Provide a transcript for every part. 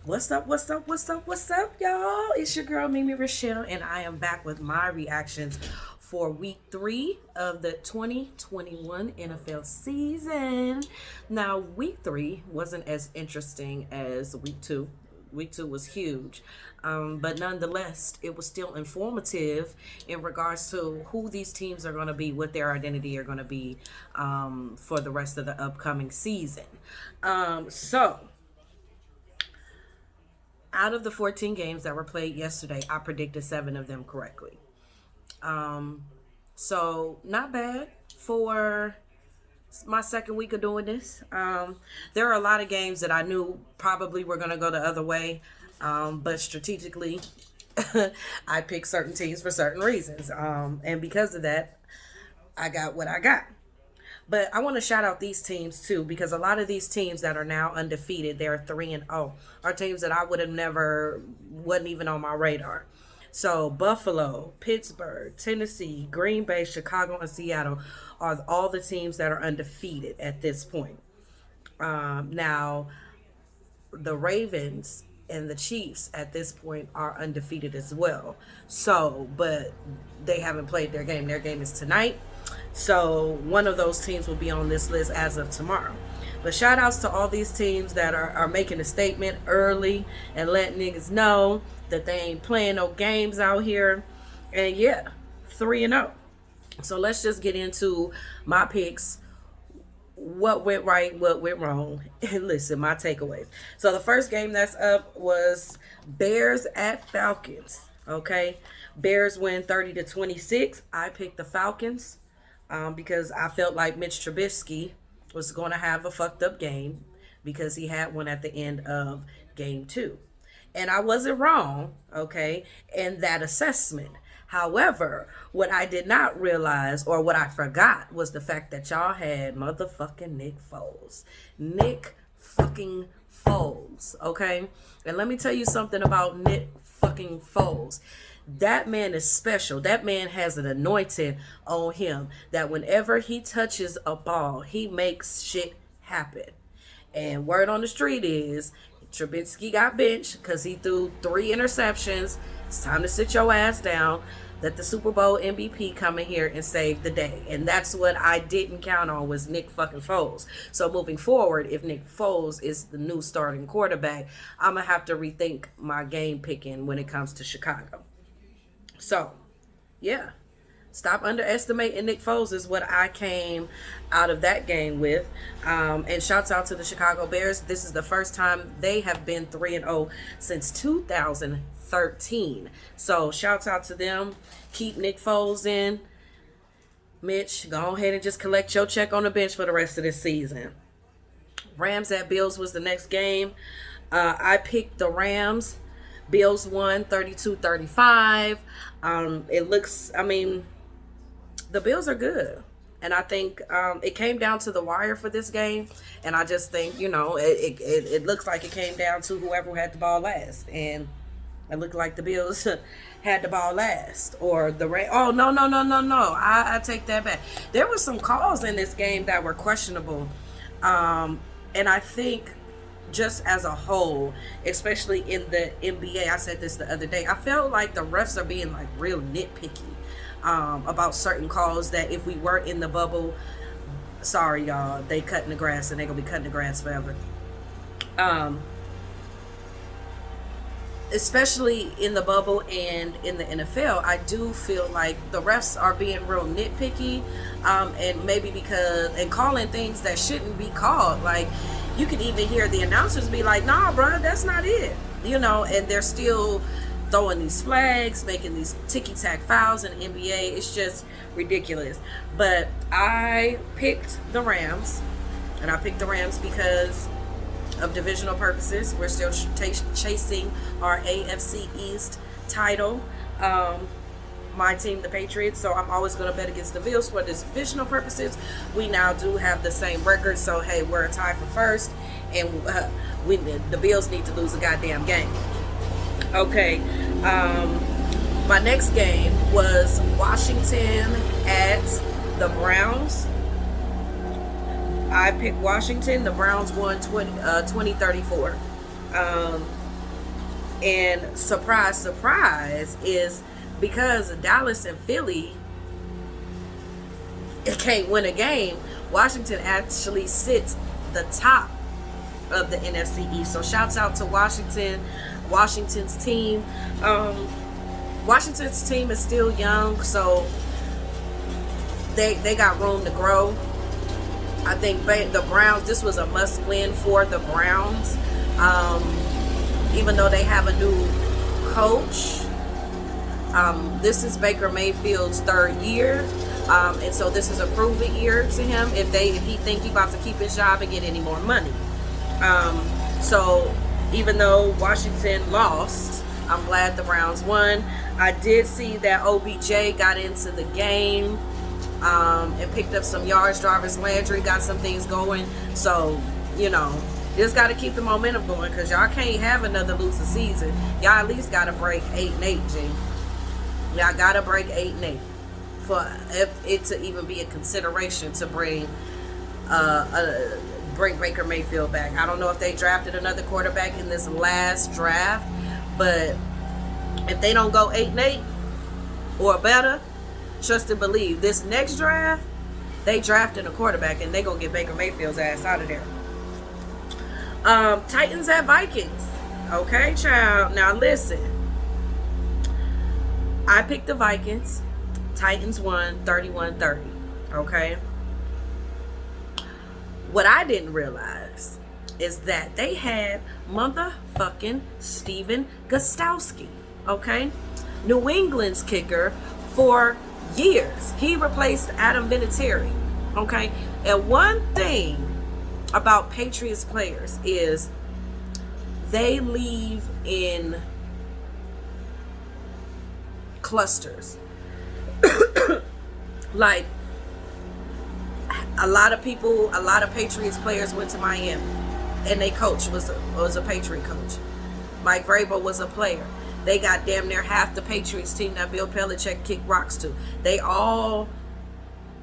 What's up, what's up, what's up, what's up, y'all? It's your girl, Mimi Rochelle, and I am back with my reactions for week 3 of the 2021 NFL season. Now, week 3 wasn't as interesting as week 2. Week 2 was huge. But nonetheless, it was still informative in regards to who these teams are going to be, what their identity are going to be for the rest of the upcoming season. So, out of the 14 games that were played yesterday, I predicted 7 of them correctly. So not bad for my second week of doing this. There are a lot of games that I knew probably were going to go the other way, but strategically, I picked certain teams for certain reasons. And because of that, I got what I got. But I want to shout out these teams too, because a lot of these teams that are now undefeated, they're 3-0, are teams that I would have never, wasn't even on my radar. So Buffalo, Pittsburgh, Tennessee, Green Bay, Chicago, and Seattle are all the teams that are undefeated at this point. Now, the Ravens and the Chiefs at this point are undefeated as well. So, but they haven't played their game. Their game is tonight. So, one of those teams will be on this list as of tomorrow. But shout outs to all these teams that are making a statement early and letting niggas know that they ain't playing no games out here. And yeah, 3-0. So let's just get into my picks, what went right, what went wrong, and listen, my takeaways. So the first game that's up was Bears at Falcons. Okay, Bears win 30-26. I picked the Falcons because I felt like Mitch Trubisky was going to have a fucked up game because he had one at the end of game 2. And I wasn't wrong, okay, in that assessment. However, what I did not realize or what I forgot was the fact that y'all had motherfucking Nick Foles. Nick fucking Foles, okay? And let me tell you something about Nick fucking Foles. That man is special. That man has an anointing on him that whenever he touches a ball, he makes shit happen. And word on the street is Trubisky got benched because he threw 3 interceptions. It's time to sit your ass down. Let the Super Bowl MVP come in here and save the day. And that's what I didn't count on was Nick fucking Foles. So moving forward, if Nick Foles is the new starting quarterback, I'm going to have to rethink my game picking when it comes to Chicago. So, yeah. Stop underestimating Nick Foles is what I came out of that game with. And shouts out to the Chicago Bears. This is the first time they have been 3-0 since 2013. So shouts out to them. Keep Nick Foles in. Mitch, go ahead and just collect your check on the bench for the rest of this season. Rams at Bills was the next game. I picked the Rams. Bills won 32-35. It looks, the Bills are good. And I think it came down to the wire for this game. And I just think, it looks like it came down to whoever had the ball last. And it looked like the Bills had the ball last. Or the oh, no. I take that back. There were some calls in this game that were questionable. And I think just as a whole, especially in the NBA, I said this the other day, I felt like the refs are being like real nitpicky about certain calls that if we were in the bubble, sorry y'all, they cutting the grass and they gonna be cutting the grass forever. Especially in the bubble and in the NFL, I do feel like the refs are being real nitpicky, and maybe because and calling things that shouldn't be called. Like you can even hear the announcers be like, "Nah, bro, that's not it," and they're still throwing these flags, making these ticky-tack fouls in the NBA. It's just ridiculous. But I picked the Rams, and I picked the Rams because of divisional purposes. We're still chasing our AFC East title. My team, the Patriots, so I'm always going to bet against the Bills for divisional purposes. We now do have the same record, so hey, we're a tie for first, and the Bills need to lose a goddamn game. Okay, my next game was Washington at the Browns. I picked Washington. The Browns won 20-34. Um, and surprise, surprise, is because Dallas and Philly can't win a game, Washington actually sits the top of the NFC East. So shouts out to Washington's team. Washington's team is still young, so they got room to grow. I think the Browns, this was a must win for the Browns. Even though they have a new coach, this is Baker Mayfield's third year. And so this is a proven year to him if he think he about to keep his job and get any more money. So even though Washington lost, I'm glad the Browns won. I did see that OBJ got into the game and picked up some yards. Jarvis Landry got some things going. So, just got to keep the momentum going, because y'all can't have another losing season. Y'all at least got to break 8-8, G. Y'all got to break 8-8 for it to even be a consideration to bring Baker Mayfield back. I don't know if they drafted another quarterback in this last draft, but if they don't go 8-8 or better, trust and believe this next draft, they drafting a quarterback and they gonna get Baker Mayfield's ass out of there. Titans at Vikings. Okay, child. Now listen. I picked the Vikings. Titans won 31-30. Okay. What I didn't realize is that they had motherfucking Steven Gostkowski. Okay. New England's kicker for years. He replaced Adam Vinatieri. Okay. And one thing about Patriots players is they leave in clusters. Like a lot of Patriots players went to Miami and they coach was a Patriot coach. Mike Vrabel was a player. They got damn near half the Patriots team that Bill Belichick kicked rocks to. They all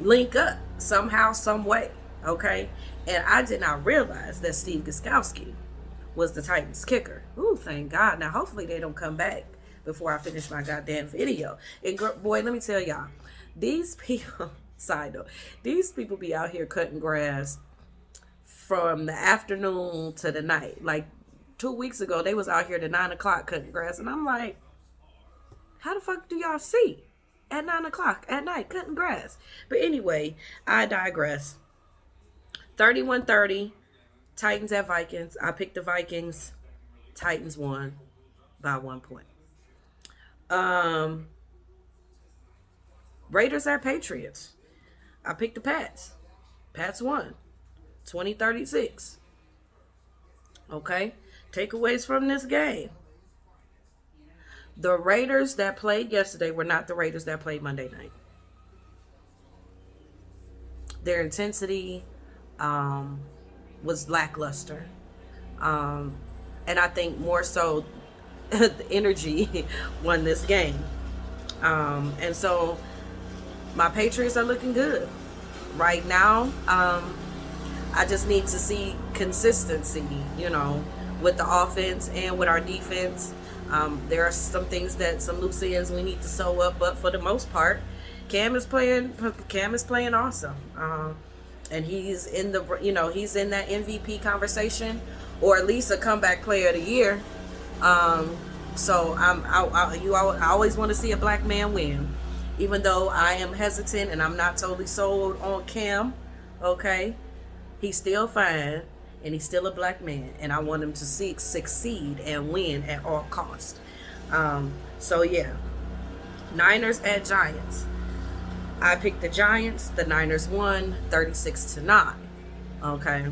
link up somehow, some way. Okay. And I did not realize that Steve Gostkowski was the Titans kicker. Ooh, thank God. Now, hopefully they don't come back before I finish my goddamn video. And boy, let me tell y'all, these people, side note, these people be out here cutting grass from the afternoon to the night. Like 2 weeks ago, they was out here at 9 o'clock cutting grass. And I'm like, how the fuck do y'all see at 9 o'clock at night cutting grass? But anyway, I digress. 31-30, Titans at Vikings. I picked the Vikings. Titans won by 1 point. Raiders at Patriots. I picked the Pats. Pats won 20-36. Okay. Takeaways from this game. The Raiders that played yesterday were not the Raiders that played Monday night. Their intensity was lackluster. And I think more so the energy won this game. And so my Patriots are looking good. Right now, I just need to see consistency, with the offense and with our defense. There are some loose ends we need to sew up, but for the most part, Cam is playing awesome. And he's in he's in that MVP conversation, or at least a comeback player of the year. So I always want to see a black man win, even though I am hesitant and I'm not totally sold on Cam. Okay, he's still fine and he's still a black man, and I want him to succeed and win at all costs. So yeah, Niners at Giants. I picked the Giants. The Niners won 36-9. Okay.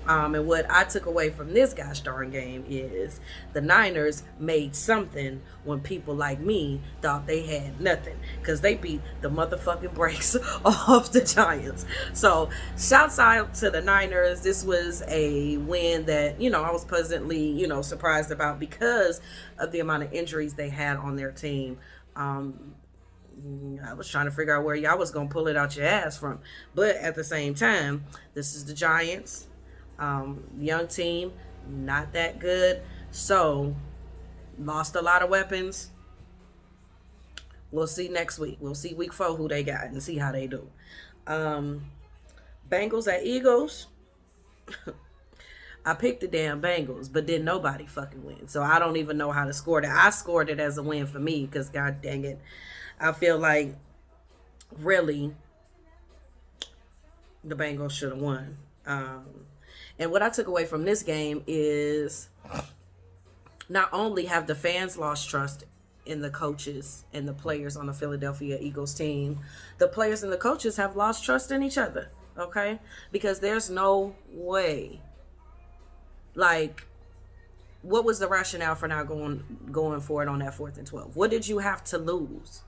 And what I took away from this gosh darn game is the Niners made something when people like me thought they had nothing, because they beat the motherfucking brakes off the Giants. So shouts out to the Niners. This was a win that, I was pleasantly, surprised about because of the amount of injuries they had on their team. I was trying to figure out where y'all was going to pull it out your ass from. But at the same time, this is the Giants. Young team. not that good. So, lost a lot of weapons. We'll see next week. We'll see week 4 who they got and see how they do. Bengals at Eagles. I picked the damn Bengals, but didn't nobody fucking win. So I don't even know how to score that. I scored it as a win for me because, god dang it, I feel like really the Bengals should have won. And what I took away from this game is not only have the fans lost trust in the coaches and the players on the Philadelphia Eagles team, the players and the coaches have lost trust in each other, okay? Because there's no way. Like, what was the rationale for not going for it on that 4th and 12? What did you have to lose?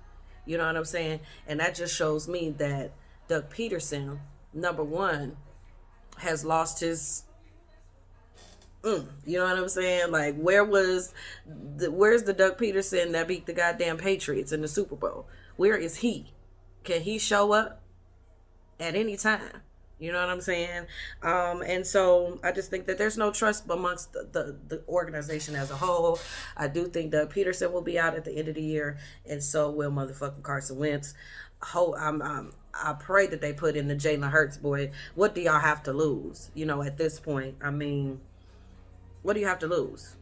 You know what I'm saying? And that just shows me that Doug Peterson, number one, has lost his you know what I'm saying? Like, where's the Doug Peterson that beat the goddamn Patriots in the Super Bowl? Where is he? Can he show up at any time? You know what I'm saying? And so I just think that there's no trust amongst the organization as a whole. I do think Doug Peterson will be out at the end of the year, and so will motherfucking Carson Wentz. I pray that they put in the Jalen Hurts boy. What do y'all have to lose? You know, at this point, I mean, what do you have to lose?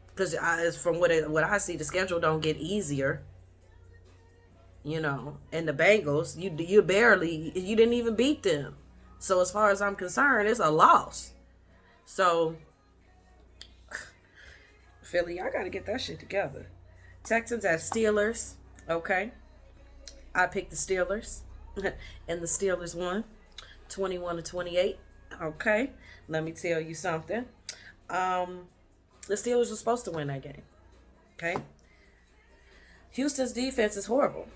Because from what I see, the schedule don't get easier. You know, and the Bengals, you didn't even beat them. So as far as I'm concerned, it's a loss. So, Philly, y'all got to get that shit together. Texans at Steelers. Okay. I picked the Steelers. And the Steelers won 21-28. Okay. Let me tell you something. The Steelers were supposed to win that game. Okay. Houston's defense is horrible.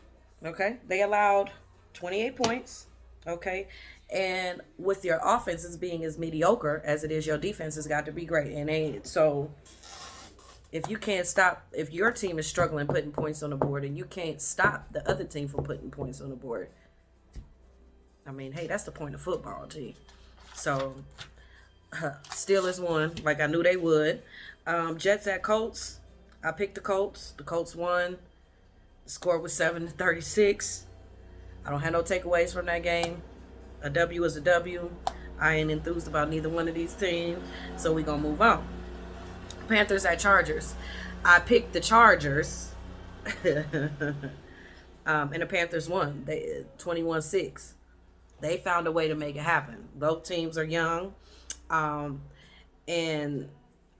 Okay. They allowed 28 points. Okay. And with your offenses being as mediocre as it is, your defense has got to be great. And so if you can't stop, if your team is struggling putting points on the board and you can't stop the other team from putting points on the board, I mean, hey, that's the point of football, G. So Steelers won like I knew they would. Jets at Colts. I picked the Colts. The Colts won. The score was 7-36. I don't have no takeaways from that game. A W is a W. I ain't enthused about neither one of these teams, so we're going to move on. Panthers at Chargers. I picked the Chargers, and the Panthers won. They 21-6. They found a way to make it happen. Both teams are young, and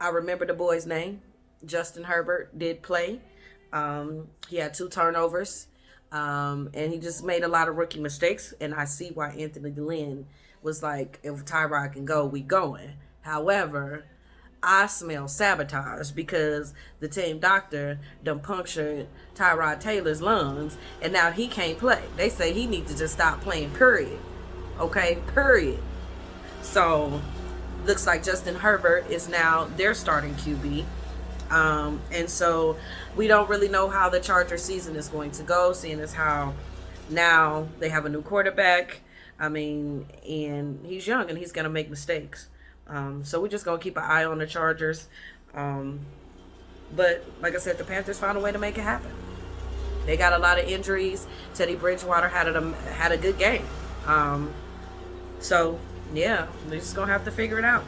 I remember the boy's name. Justin Herbert did play. He had 2 turnovers. And he just made a lot of rookie mistakes, and I see why Anthony Lynn was like, if Tyrod can go, we going. However, I smell sabotage because the team doctor done punctured Tyrod Taylor's lungs, and now he can't play. They say he needs to just stop playing, period. Okay, period. So, looks like Justin Herbert is now their starting QB. And so we don't really know how the Chargers season is going to go, seeing as how now they have a new quarterback. I mean, and he's young and he's going to make mistakes. So we're just going to keep an eye on the Chargers. But like I said, the Panthers found a way to make it happen. They got a lot of injuries. Teddy Bridgewater had a good game. So yeah, we're just going to have to figure it out.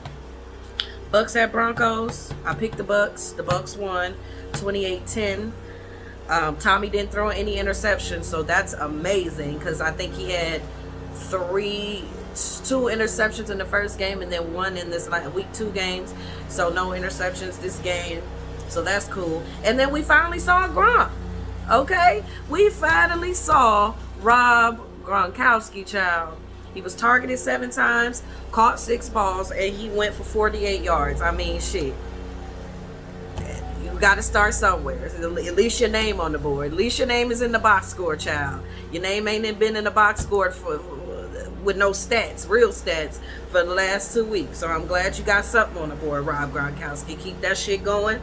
Bucks at Broncos. I picked the Bucks. The Bucks won 28-10. Tommy didn't throw any interceptions, so that's amazing because I think he had 2 interceptions in the first game and then 1 in this week 2 games. So no interceptions this game. So that's cool. And then we finally saw Gronk. Okay? We finally saw Rob Gronkowski, child. He was targeted 7 times, caught 6 balls, and he went for 48 yards. I mean, shit. You got to start somewhere. At least your name on the board. At least your name is in the box score, child. Your name ain't been in the box score with no stats, real stats, for the last 2 weeks. So I'm glad you got something on the board, Rob Gronkowski. Keep that shit going.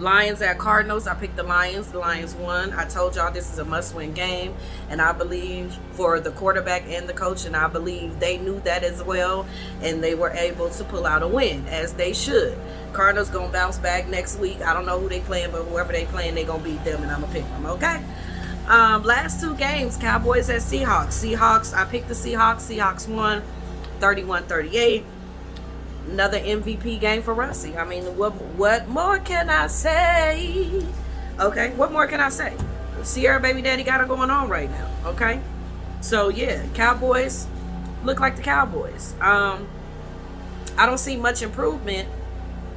Lions at Cardinals. I picked the Lions. The Lions won. I told y'all this is a must-win game, and I believe for the quarterback and the coach, and I believe they knew that as well, and they were able to pull out a win, as they should. Cardinals gonna bounce back next week. I don't know who they playing, but whoever they playing, they gonna beat them, and I'm gonna pick them. Okay. Last two games, Cowboys at Seahawks. Seahawks. I picked the Seahawks. Seahawks won, 31-38. Another MVP game for Russie. I mean, what more can I say? Okay, what more can I say? Sierra baby daddy got it going on right now. Okay, so yeah, Cowboys look like the Cowboys. I don't see much improvement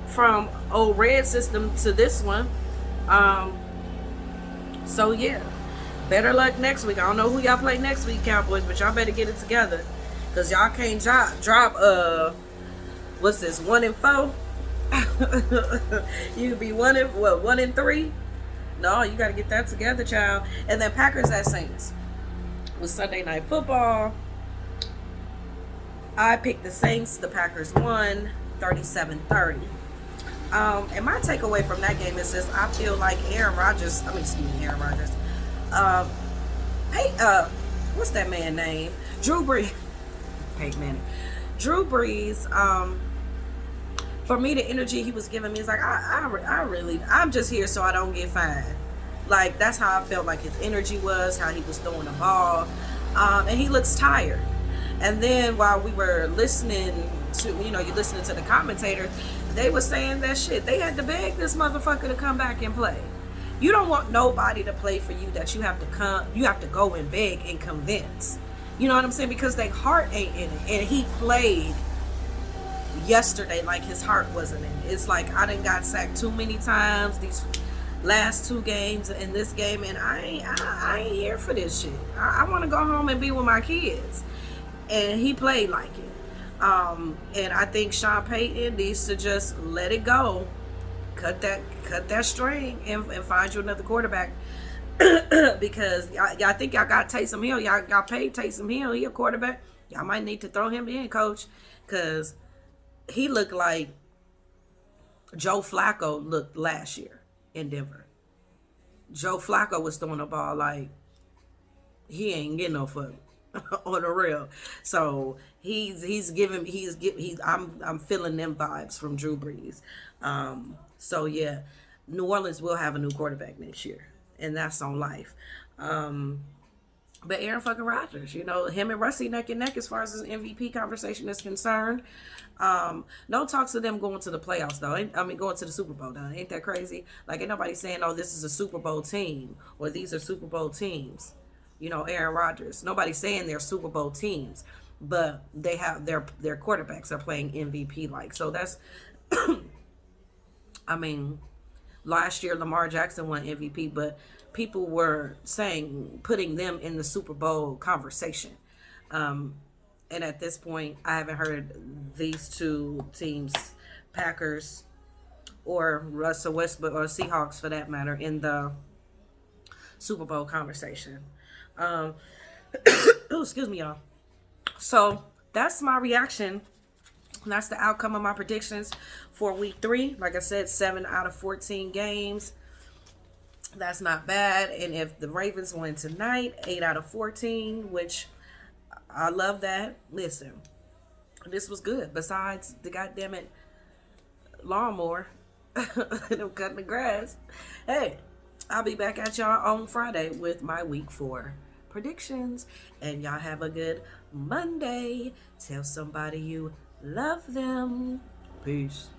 from old red system to this one. So yeah, better luck next week. I don't know who y'all play next week, Cowboys, but y'all better get it together, cause y'all can't drop what's this, 1-4? You could be 1-3? No, you got to get that together, child. And then Packers at Saints with Sunday Night Football. I picked the Saints. The Packers won, 37-30. And my takeaway from that game is just I feel like Aaron Rodgers. What's that man name? Drew Brees. Peyton Manning. Drew Brees. For me, the energy he was giving me is like, I'm just here so I don't get fined. Like, that's how I felt like his energy was, how he was throwing the ball. And he looks tired. And then while we were listening to, you're listening to the commentators, they were saying that shit. They had to beg this motherfucker to come back and play. You don't want nobody to play for you that you have to go and beg and convince. You know what I'm saying? Because their heart ain't in it. And he played yesterday like his heart wasn't in it. It's like I done got sacked too many times these last two games in this game, and I ain't here for this shit. I want to go home and be with my kids. And he played like it. And I think Sean Payton needs to just let it go, cut that string, and find you another quarterback. Because y'all think y'all got Taysom Hill. Y'all paid Taysom Hill. He a quarterback. Y'all might need to throw him in, coach, because he looked like Joe Flacco looked last year in Denver. Joe Flacco was throwing the ball like he ain't getting no fuck on the real. So I'm feeling them vibes from Drew Brees. So yeah, New Orleans will have a new quarterback next year, and that's on life. But Aaron fucking Rodgers, him and Russie neck and neck as far as his MVP conversation is concerned. No talks of them going to the playoffs though. Going to the Super Bowl though. Ain't that crazy? Like, ain't nobody saying, oh, this is a Super Bowl team or these are Super Bowl teams. Aaron Rodgers. Nobody's saying they're Super Bowl teams, but they have their quarterbacks are playing MVP like. So that's, last year Lamar Jackson won MVP, but people were putting them in the Super Bowl conversation. And at this point, I haven't heard these two teams, Packers or Russell Westbrook or Seahawks for that matter, in the Super Bowl conversation. Excuse me, y'all. So that's my reaction. That's the outcome of my predictions for week 3. Like I said, 7 out of 14 games. That's not bad. And if the Ravens win tonight, 8 out of 14, which I love that. Listen, this was good. Besides the goddammit lawnmower and I'm cutting the grass. Hey, I'll be back at y'all on Friday with my week 4 predictions. And y'all have a good Monday. Tell somebody you love them. Peace.